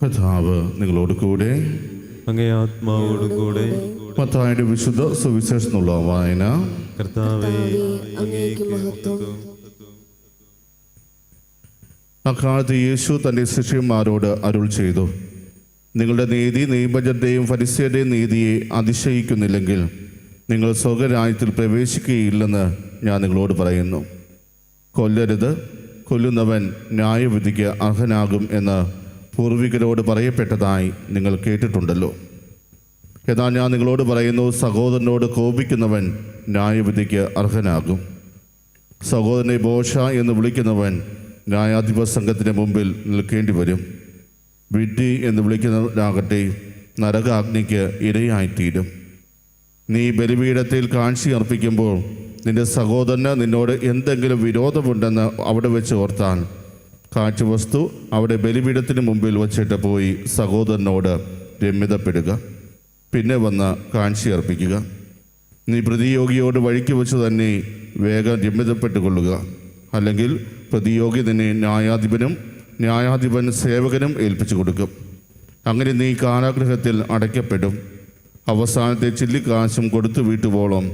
കർത്താവ് നിങ്ങളോട് കൂടെ. അങ്ങേ ആത്മാവോട് കൂടെ. മത്തായിയുടെ വിശുദ്ധ സുവിശേഷത്തിനുള്ള വായന. കർത്താവേ, അങ്ങേക്ക് മഹത്വം. അക്കാലത്ത് യേശു തൻ്റെ ശിഷ്യന്മാരോട് അരുൾ ചെയ്തു, നിങ്ങളുടെ നീതി നിയമജ്ഞരുടെയും ഫരിസ്യരുടെയും നീതിയെ അതിശയിക്കുന്നില്ലെങ്കിൽ നിങ്ങൾ സ്വർഗ്ഗരാജ്യത്തിൽ പ്രവേശിക്കുകയില്ലെന്ന് ഞാൻ നിങ്ങളോട് പറയുന്നു. കൊല്ലരുത്, കൊല്ലുന്നവൻ ന്യായവിധിക്ക് അർഹനാകും എന്ന് പൂർവികരോട് പറയപ്പെട്ടതായി നിങ്ങൾ കേട്ടിട്ടുണ്ടല്ലോ. എന്നാൽ ഞാൻ നിങ്ങളോട് പറയുന്നു, സഹോദരനോട് കോപിക്കുന്നവൻ ന്യായവിധിക്ക് അർഹനാകും. സഹോദരനെ ബോഷ എന്ന് വിളിക്കുന്നവൻ ന്യായാധിപ സംഘത്തിന് മുമ്പിൽ നിൽക്കേണ്ടി വരും. വിഡ്ഢി എന്ന് വിളിക്കുന്നവനാകട്ടെ നരകാഗ്നിക്ക് ഇരയായിത്തീരും. നീ ബലിപീഠത്തിൽ കാഴ്ച അർപ്പിക്കുമ്പോൾ നിന്റെ സഹോദരന് നിന്നോട് എന്തെങ്കിലും വിരോധമുണ്ടെന്ന് അവിടെ വെച്ച് ഓർത്താൽ കാഴ്ചവസ്തു അവിടെ ബലിപീഠത്തിന് മുമ്പിൽ വച്ചിട്ട് പോയി സഹോദരനോട് രമ്യതപ്പെടുക. പിന്നെ വന്ന് കാഴ്ച അർപ്പിക്കുക. നീ പ്രതിയോഗിയോട് വഴിക്ക് വെച്ച് തന്നെ വേഗം രമ്യതപ്പെട്ടുകൊള്ളുക. അല്ലെങ്കിൽ പ്രതിയോഗി നിന്നെ ന്യായാധിപൻ സേവകനും ഏൽപ്പിച്ചു കൊടുക്കും. അങ്ങനെ നീ കാരാഗൃഹത്തിൽ അടയ്ക്കപ്പെടും. അവസാനത്തെ ചില്ലിക്കാശും കൊടുത്തു വീട്ടുവോളം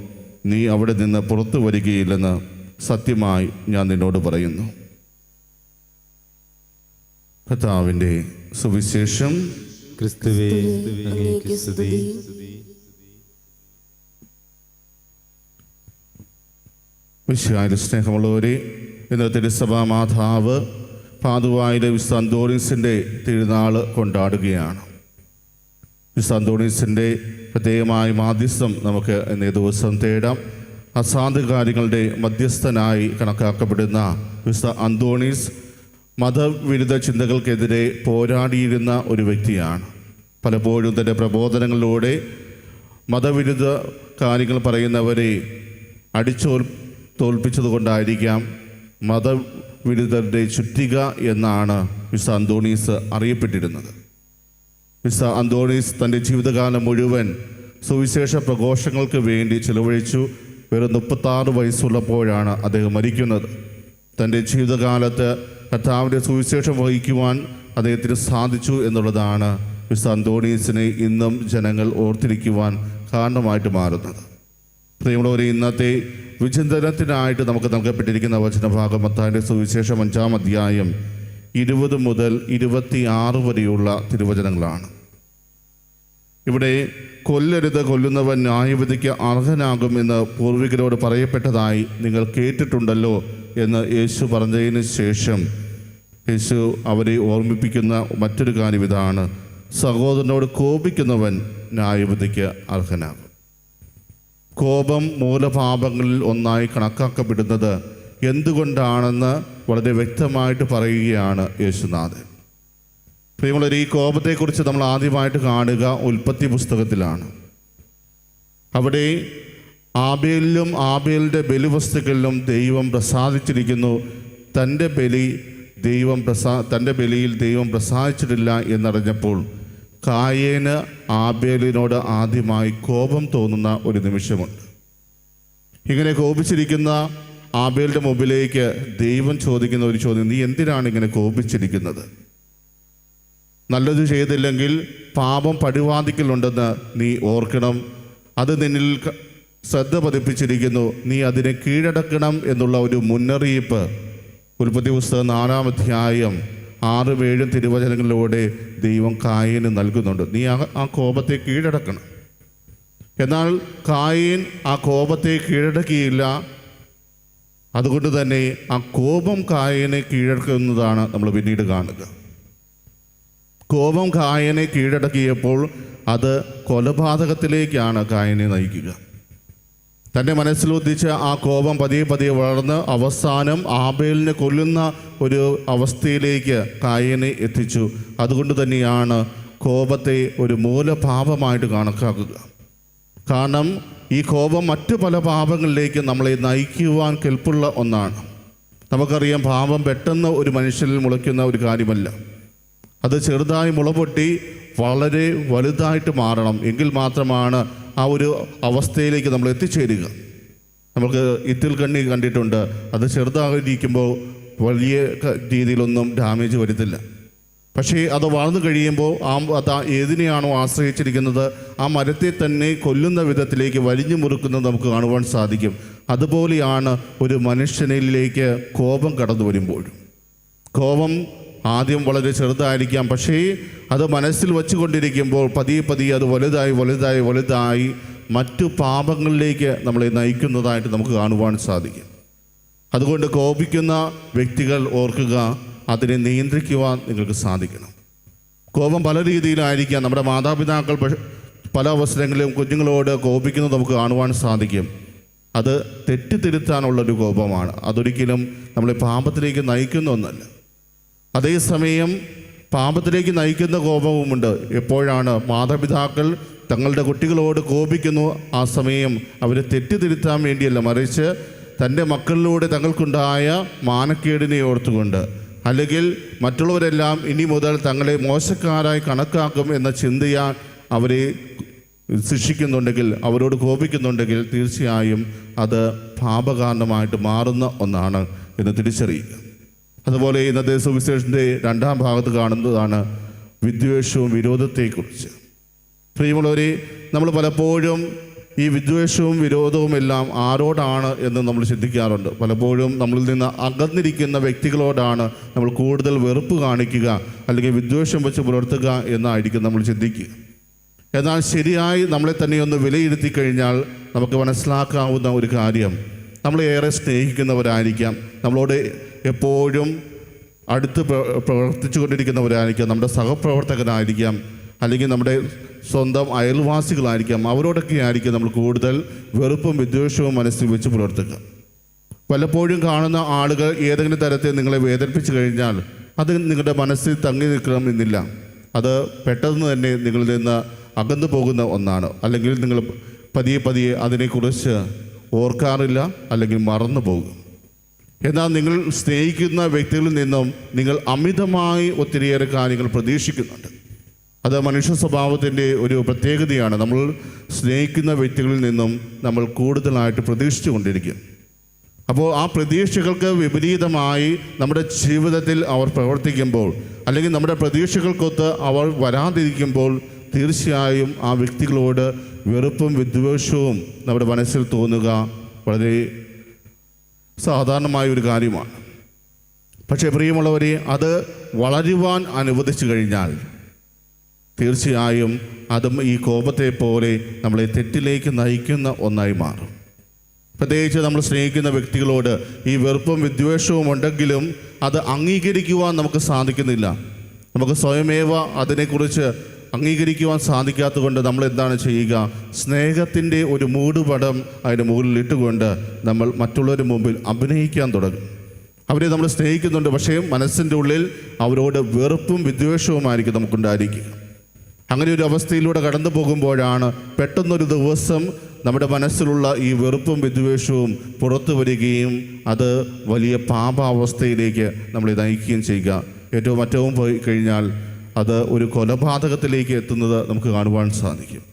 നീ അവിടെ നിന്ന് പുറത്തു വരികയില്ലെന്ന് സത്യമായി ഞാൻ നിന്നോട് പറയുന്നു. കർത്താവിൻ്റെ സുവിശേഷം. ക്രിസ്തുവേ, അങ്ങേക്ക് സ്തുതി. വിശുദ്ധായ സ്നേഹമുള്ളവരെ, ഇന്ന് തിരുസഭാ മാതാവ് പാതുവായിലെ വിശുദ്ധ അന്തോണീസിൻ്റെ തിരുനാൾ കൊണ്ടാടുകയാണ്. വിശുദ്ധ അന്തോണീസിൻ്റെ പ്രത്യേകമായ മാധ്യസ്ഥം നമുക്ക് ഇന്നേ ദിവസം തേടാം. അസാധു കാര്യങ്ങളുടെ മധ്യസ്ഥനായി കണക്കാക്കപ്പെടുന്ന വിശുദ്ധ അന്തോണീസ് മതവിരുദ്ധ ചിന്തകൾക്കെതിരെ പോരാടിയിരുന്ന ഒരു വ്യക്തിയാണ്. പലപ്പോഴും തൻ്റെ പ്രബോധനങ്ങളിലൂടെ മതവിരുദ്ധ കാര്യങ്ങൾ പറയുന്നവരെ തോൽപ്പിച്ചതുകൊണ്ടായിരിക്കാം മതവിരുദ്ധരുടെ ചുറ്റിക എന്നാണ് വിശുദ്ധ അന്തോണീസ് അറിയപ്പെട്ടിരുന്നത്. വിശുദ്ധ അന്തോണീസ് തൻ്റെ ജീവിതകാലം മുഴുവൻ സുവിശേഷ പ്രഘോഷങ്ങൾക്ക് വേണ്ടി ചിലവഴിച്ചു. വെറും 36 വയസ്സുള്ളപ്പോഴാണ് അദ്ദേഹം മരിക്കുന്നത്. തൻ്റെ ജീവിതകാലത്ത് കർത്താവിൻ്റെ സുവിശേഷം വഹിക്കുവാൻ അദ്ദേഹത്തിന് സാധിച്ചു എന്നുള്ളതാണ് വിശുദ്ധ അന്തോണീസിനെ ഇന്നും ജനങ്ങൾ ഓർത്തിരിക്കുവാൻ കാരണമായിട്ട് മാറുന്നത്. പ്രിയമുള്ളവരെ, ഇന്നത്തെ വിചിന്തനത്തിനായിട്ട് നമുക്ക് നൽകപ്പെട്ടിരിക്കുന്ന വചനഭാഗം മത്തായിയുടെ സുവിശേഷം 5-ാം അധ്യായം 20 മുതൽ 26 വരെയുള്ള തിരുവചനങ്ങളാണ്. ഇവിടെ കൊല്ലരുത്, കൊല്ലുന്നവൻ ന്യായവിധിക്ക് അർഹനാകുമെന്ന് പൂർവികരോട് പറയപ്പെട്ടതായി നിങ്ങൾ കേട്ടിട്ടുണ്ടല്ലോ എന്ന് യേശു പറഞ്ഞതിന് ശേഷം യേശു അവരെ ഓർമ്മിപ്പിക്കുന്ന മറ്റൊരു കാര്യം ഇതാണ്: സഹോദരനോട് കോപിക്കുന്നവൻ ന്യായവിധിക്ക് അർഹനാകും. കോപം മൂലപാപങ്ങളിൽ ഒന്നായി കണക്കാക്കപ്പെടുന്നത് എന്തുകൊണ്ടാണെന്ന് വളരെ വ്യക്തമായിട്ട് പറയുകയാണ് യേശുനാഥൻ. പ്രിയമുള്ളവരെ, ഈ കോപത്തെക്കുറിച്ച് നമ്മൾ ആദ്യമായിട്ട് കാണുക ഉൽപ്പത്തി പുസ്തകത്തിലാണ്. അവിടെ ആബേലിലും ആബേലിൻ്റെ ബലിവസ്തുക്കളിലും ദൈവം പ്രസാദിച്ചിരിക്കുന്നു. തൻ്റെ ബലിയിൽ ദൈവം പ്രസാദിച്ചിട്ടില്ല എന്നറിഞ്ഞപ്പോൾ കായേന് ആബേലിനോട് ആദ്യമായി കോപം തോന്നുന്ന ഒരു നിമിഷമുണ്ട്. ഇങ്ങനെ കോപിച്ചിരിക്കുന്ന ആബേലിൻ്റെ മുമ്പിലേക്ക് ദൈവം ചോദിക്കുന്ന ഒരു ചോദ്യം: നീ എന്തിനാണ് ഇങ്ങനെ കോപിച്ചിരിക്കുന്നത്? നല്ലത് ചെയ്തില്ലെങ്കിൽ പാപം പടിവാദിക്കലുണ്ടെന്ന് നീ ഓർക്കണം. അത് നിന്നിൽ ശ്രദ്ധ പതിപ്പിച്ചിരിക്കുന്നു. നീ അതിനെ കീഴടക്കണം എന്നുള്ള ഒരു മുന്നറിയിപ്പ് ഉൽപ്പത്തി പുസ്തകം 4-ാം അധ്യായം 6-7 തിരുവചനങ്ങളിലൂടെ ദൈവം കായേന് നൽകുന്നുണ്ട്. നീ ആ കോപത്തെ കീഴടക്കണം. എന്നാൽ കായേൻ ആ കോപത്തെ കീഴടക്കിയില്ല. അതുകൊണ്ട് തന്നെ ആ കോപം കായേനെ കീഴടക്കുന്നതാണ് നമ്മൾ പിന്നീട് കാണുക. കോപം കായേനെ കീഴടക്കിയപ്പോൾ അത് കൊലപാതകത്തിലേക്കാണ് കായേനെ നയിക്കുക. തൻ്റെ മനസ്സിലുദ്ധിച്ച ആ കോപം പതിയെ പതിയെ വളർന്ന് അവസാനം ആബേലിനെ കൊല്ലുന്ന ഒരു അവസ്ഥയിലേക്ക് കായേനെ എത്തിച്ചു. അതുകൊണ്ട് തന്നെയാണ് കോപത്തെ ഒരു മൂലപാപമായിട്ട് കണക്കാക്കുക. കാരണം ഈ കോപം മറ്റു പല പാപങ്ങളിലേക്ക് നമ്മളെ നയിക്കുവാൻ കെൽപ്പുള്ള ഒന്നാണ്. നമുക്കറിയാം, പാപം പെട്ടെന്ന് ഒരു മനുഷ്യനിൽ മുളയ്ക്കുന്ന ഒരു കാര്യമല്ല. അത് ചെറുതായി മുളപൊട്ടി വളരെ വലുതായിട്ട് മാറണം. എങ്കിൽ മാത്രമാണ് ആ ഒരു അവസ്ഥയിലേക്ക് നമ്മൾ എത്തിച്ചേരുക. നമുക്ക് ഇത്തിൽ കണ്ണി കണ്ടിട്ടുണ്ട്. അത് ചെറുതായിരിക്കുമ്പോൾ വലിയ രീതിയിലൊന്നും ഡാമേജ് വരുത്തില്ല. പക്ഷേ അത് വളർന്നു കഴിയുമ്പോൾ അത് ഏതിനെയാണോ ആശ്രയിച്ചിരിക്കുന്നത് ആ മരത്തെ തന്നെ കൊല്ലുന്ന വിധത്തിലേക്ക് വലിഞ്ഞു മുറുക്കുന്നത് നമുക്ക് കാണുവാൻ സാധിക്കും. അതുപോലെയാണ് ഒരു മനുഷ്യനിലേക്ക് കോപം കടന്നു വരുമ്പോഴും. കോപം ആദ്യം വളരെ ചെറുതായിരിക്കാം, പക്ഷേ അത് മനസ്സിൽ വച്ചുകൊണ്ടിരിക്കുമ്പോൾ പതിയെ പതിയെ അത് വലുതായി മറ്റു പാപങ്ങളിലേക്ക് നമ്മളെ നയിക്കുന്നതായിട്ട് നമുക്ക് കാണുവാൻ സാധിക്കും. അതുകൊണ്ട് കോപിക്കുന്ന വ്യക്തികൾ ഓർക്കുക, അതിനെ നിയന്ത്രിക്കുവാൻ നിങ്ങൾക്ക് സാധിക്കണം. കോപം പല രീതിയിലായിരിക്കാം. നമ്മുടെ മാതാപിതാക്കൾ പല അവസരങ്ങളിലും കുഞ്ഞുങ്ങളോട് കോപിക്കുന്നത് നമുക്ക് കാണുവാൻ സാധിക്കും. അത് തെറ്റിത്തിരുത്താനുള്ളൊരു കോപമാണ്. അതൊരിക്കലും നമ്മളെ പാപത്തിലേക്ക് നയിക്കുന്ന ഒന്നല്ല. അതേസമയം പാപത്തിലേക്ക് നയിക്കുന്ന കോപവുമുണ്ട്. എപ്പോഴാണ് മാതാപിതാക്കൾ തങ്ങളുടെ കുട്ടികളോട് കോപിക്കുന്നു, ആ സമയം അവരെ തെറ്റിത്തിരുത്താൻ വേണ്ടിയല്ല, മറിച്ച് തൻ്റെ മക്കളിലൂടെ തങ്ങൾക്കുണ്ടായ മാനക്കേടിനെ ഓർത്തുകൊണ്ട്, അല്ലെങ്കിൽ മറ്റുള്ളവരെല്ലാം ഇനി മുതൽ തങ്ങളെ മോശക്കാരായി കണക്കാക്കും എന്ന ചിന്തയാൽ അവരെ ശിക്ഷിക്കുന്നുണ്ടെങ്കിൽ, അവരോട് കോപിക്കുന്നുണ്ടെങ്കിൽ തീർച്ചയായും അത് പാപകാരണമായിട്ട് മാറുന്ന ഒന്നാണ് എന്ന് തിരിച്ചറിയുക. അതുപോലെ ഇന്നത്തെ സുവിശേഷത്തിൻ്റെ 2-ാം ഭാഗത്ത് കാണുന്നതാണ് വിദ്വേഷവും വിരോധത്തെക്കുറിച്ച്. പ്രിയമുള്ളവരെ, നമ്മൾ പലപ്പോഴും ഈ വിദ്വേഷവും വിരോധവും എല്ലാം ആരോടാണ് എന്ന് നമ്മൾ ചിന്തിക്കാറുണ്ട്. പലപ്പോഴും നമ്മളിൽ നിന്ന് അകന്നിരിക്കുന്ന വ്യക്തികളോടാണ് നമ്മൾ കൂടുതൽ വെറുപ്പ് കാണിക്കുക, അല്ലെങ്കിൽ വിദ്വേഷം വെച്ച് പുലർത്തുക എന്നായിരിക്കും നമ്മൾ ചിന്തിക്കുക. എന്നാൽ ശരിയായി നമ്മളെ തന്നെ ഒന്ന് വിലയിരുത്തി കഴിഞ്ഞാൽ നമുക്ക് മനസ്സിലാക്കാവുന്ന ഒരു കാര്യം, നമ്മളെ ഏറെ സ്നേഹിക്കുന്നവരായിരിക്കാം, നമ്മളോട് എപ്പോഴും അടുത്ത് പ്രവർത്തിച്ചു കൊണ്ടിരിക്കുന്നവരായിരിക്കാം, നമ്മുടെ സഹപ്രവർത്തകരായിരിക്കാം, അല്ലെങ്കിൽ നമ്മുടെ സ്വന്തം അയൽവാസികളായിരിക്കാം. അവരോടൊക്കെ ആയിരിക്കും നമ്മൾ കൂടുതൽ വെറുപ്പും വിദ്വേഷവും മനസ്സിൽ വെച്ച് പുലർത്തുക. പലപ്പോഴും കാണുന്ന ആളുകൾ ഏതെങ്കിലും തരത്തിൽ നിങ്ങളെ വേദനിപ്പിച്ചു കഴിഞ്ഞാൽ അത് നിങ്ങളുടെ മനസ്സിൽ തങ്ങി നിൽക്കണമെന്നില്ല. അത് പെട്ടെന്ന് തന്നെ നിങ്ങളിൽ നിന്ന് അകന്നു പോകുന്ന ഒന്നാണ്. അല്ലെങ്കിൽ നിങ്ങൾ പതിയെ അതിനെക്കുറിച്ച് ഓർക്കാറില്ല, അല്ലെങ്കിൽ മറന്നു പോകും. എന്നാൽ നിങ്ങൾ സ്നേഹിക്കുന്ന വ്യക്തികളിൽ നിന്നും നിങ്ങൾ അമിതമായി ഒത്തിരിയേറെ കാര്യങ്ങൾ പ്രതീക്ഷിക്കുന്നുണ്ട്. അത് മനുഷ്യ സ്വഭാവത്തിൻ്റെ ഒരു പ്രത്യേകതയാണ്. നമ്മൾ സ്നേഹിക്കുന്ന വ്യക്തികളിൽ നിന്നും നമ്മൾ കൂടുതലായിട്ട് പ്രതീക്ഷിച്ചു കൊണ്ടിരിക്കും. അപ്പോൾ ആ പ്രതീക്ഷകൾക്ക് വിപരീതമായി നമ്മുടെ ജീവിതത്തിൽ അവർ പ്രവർത്തിക്കുമ്പോൾ, അല്ലെങ്കിൽ നമ്മുടെ പ്രതീക്ഷകൾക്കൊത്ത് അവർ വരാതിരിക്കുമ്പോൾ തീർച്ചയായും ആ വ്യക്തികളോട് വെറുപ്പും വിദ്വേഷവും നമ്മുടെ മനസ്സിൽ തോന്നുക വളരെ സാധാരണമായ ഒരു കാര്യമാണ്. പക്ഷേ പ്രിയമുള്ളവരെ, അത് വളരുവാൻ അനുവദിച്ചു കഴിഞ്ഞാൽ തീർച്ചയായും അതും ഈ കോപത്തെ പോലെ നമ്മളെ തെറ്റിലേക്ക് നയിക്കുന്ന ഒന്നായി മാറും. പ്രത്യേകിച്ച് നമ്മൾ സ്നേഹിക്കുന്ന വ്യക്തികളോട് ഈ വെറുപ്പും വിദ്വേഷവും ഉണ്ടെങ്കിലും അത് അംഗീകരിക്കുവാൻ നമുക്ക് സാധിക്കുന്നില്ല. നമുക്ക് സ്വയമേവ അതിനെക്കുറിച്ച് അംഗീകരിക്കുവാൻ സാധിക്കാത്തതുകൊണ്ട് നമ്മൾ എന്താണ് ചെയ്യുക? സ്നേഹത്തിൻ്റെ ഒരു മൂടുപടം അതിന് മുകളിൽ ഇട്ടുകൊണ്ട് നമ്മൾ മറ്റുള്ളവരുടെ മുമ്പിൽ അഭിനയിക്കാൻ തുടങ്ങും. അവരെ നമ്മൾ സ്നേഹിക്കുന്നുണ്ട്, പക്ഷേ മനസ്സിൻ്റെ ഉള്ളിൽ അവരോട് വെറുപ്പും വിദ്വേഷവുമായിരിക്കും നമുക്കുണ്ടായിരിക്കുക. അങ്ങനെ ഒരു അവസ്ഥയിലൂടെ കടന്നു പോകുമ്പോഴാണ് പെട്ടെന്നൊരു ദിവസം നമ്മുടെ മനസ്സിലുള്ള ഈ വെറുപ്പും വിദ്വേഷവും പുറത്തു വരികയും അത് വലിയ പാപാവസ്ഥയിലേക്ക് നമ്മളെ നയിക്കുകയും ചെയ്യുക. ഏറ്റവും പോയി കഴിഞ്ഞാൽ അത് ഒരു കൊലപാതകത്തിലേക്ക് എത്തുന്നത് നമുക്ക് കാണുവാൻ സാധിക്കും.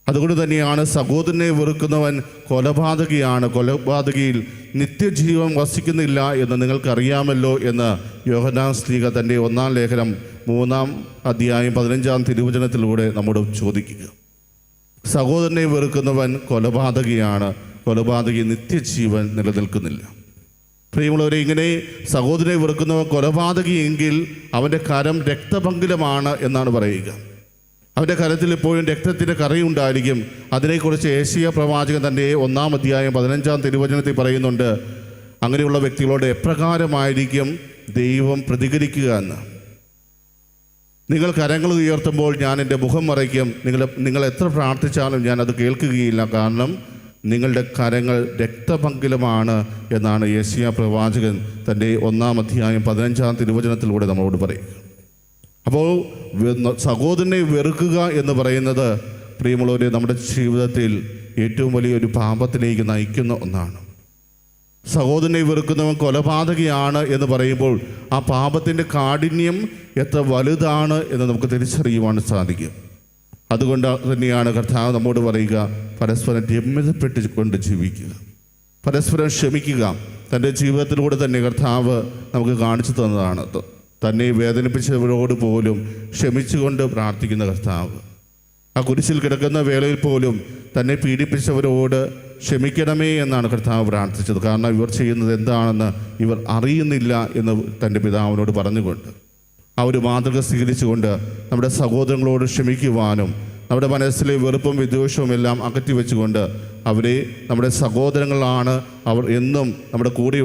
അതുകൊണ്ട് തന്നെയാണ് സഹോദരനെ വെറുക്കുന്നവൻ കൊലപാതകിയാണ്, കൊലപാതകിയിൽ നിത്യജീവൻ വസിക്കുന്നില്ല എന്ന് നിങ്ങൾക്കറിയാമല്ലോ എന്ന് യോഹന്നാൻ ശ്ലീഹ തൻ്റെ 1-ാം ലേഖനം 3-ാം അധ്യായം 15-ാം തിരുവചനത്തിലൂടെ നമ്മോട് ചോദിക്കുക. സഹോദരനെ വെറുക്കുന്നവൻ കൊലപാതകിയാണ്, കൊലപാതകി നിത്യജീവൻ നിലനിൽക്കുന്നില്ല. പ്രിയമുള്ളവരെ, ഇങ്ങനെ സഹോദരനെ വെറുക്കുന്നവൻ കൊലപാതകിയെങ്കിൽ അവൻ്റെ കരം രക്തപങ്കിലമാണ് എന്നാണ് പറയുക. അവൻ്റെ കരത്തിൽ എപ്പോഴും രക്തത്തിൻ്റെ കറയുണ്ടായിരിക്കും. അതിനെക്കുറിച്ച് ഏശയ്യാ പ്രവാചകൻ തൻ്റെ 1-ാം അധ്യായം 15-ാം തിരുവചനത്തിൽ പറയുന്നുണ്ട്, അങ്ങനെയുള്ള വ്യക്തികളോട് എപ്രകാരമായിരിക്കും ദൈവം പ്രതികരിക്കുക എന്ന്. നിങ്ങൾ കരങ്ങൾ ഉയർത്തുമ്പോൾ ഞാൻ എൻ്റെ മുഖം മറയ്ക്കും, നിങ്ങൾ എത്ര പ്രാർത്ഥിച്ചാലും ഞാൻ അത് കേൾക്കുകയില്ല, കാരണം നിങ്ങളുടെ കരങ്ങൾ രക്തപങ്കിലമാണ് എന്നാണ് യെശയ്യാ പ്രവാചകൻ തൻ്റെ 1-ാം അധ്യായം 15-ാം തിരുവചനത്തിലൂടെ നമ്മളോട് പറയും. അപ്പോൾ സഹോദരനെ വെറുക്കുക എന്ന് പറയുന്നത് പ്രിയമുള്ളവരെ നമ്മുടെ ജീവിതത്തിൽ ഏറ്റവും വലിയൊരു പാപത്തിലേക്ക് നയിക്കുന്ന ഒന്നാണ്. സഹോദരനെ വെറുക്കുന്നവൻ കൊലപാതകിയാണ് എന്ന് പറയുമ്പോൾ ആ പാപത്തിൻ്റെ കാഠിന്യം എത്ര വലുതാണ് എന്ന് നമുക്ക് തിരിച്ചറിയുവാൻ സാധിക്കും. അതുകൊണ്ട് തന്നെയാണ് കർത്താവ് നമ്മോട് പറയുക, പരസ്പരം രമ്യതപ്പെട്ടുകൊണ്ട് ജീവിക്കുക, പരസ്പരം ക്ഷമിക്കുക. തൻ്റെ ജീവിതത്തിലൂടെ തന്നെ കർത്താവ് നമുക്ക് കാണിച്ചു തന്നതാണ്. തന്നെ വേദനിപ്പിച്ചവരോട് പോലും ക്ഷമിച്ചുകൊണ്ട് പ്രാർത്ഥിക്കുന്ന കർത്താവ്. ആ കുരിശിൽ കിടക്കുന്ന വേളയിൽ പോലും തന്നെ പീഡിപ്പിച്ചവരോട് ക്ഷമിക്കണമേ എന്നാണ് കർത്താവ് പ്രാർത്ഥിച്ചത്. കാരണം ഇവർ ചെയ്യുന്നത് എന്താണെന്ന് ഇവർ അറിയുന്നില്ല എന്ന് തൻ്റെ പിതാവിനോട് പറഞ്ഞുകൊണ്ട്, ആ ഒരു മാതൃക സ്വീകരിച്ചുകൊണ്ട് നമ്മുടെ സഹോദരങ്ങളോട് ക്ഷമിക്കുവാനും നമ്മുടെ മനസ്സിലെ വെറുപ്പും വിദ്വേഷവും എല്ലാം അകറ്റി വെച്ചുകൊണ്ട് അവരെ നമ്മുടെ സഹോദരങ്ങളാണ്, അവർ എന്നും നമ്മുടെ കൂടെ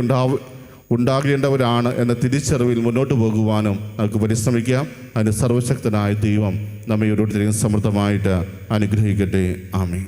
ഉണ്ടാകേണ്ടവരാണ് എന്ന തിരിച്ചറിവിൽ മുന്നോട്ട് പോകുവാനും നമുക്ക് പരിശ്രമിക്കാം. അതിന് സർവശക്തനായ ദൈവം നമ്മെ ഓരോരുത്തരെയും സമൃദ്ധമായിട്ട് അനുഗ്രഹിക്കട്ടെ. ആമേൻ.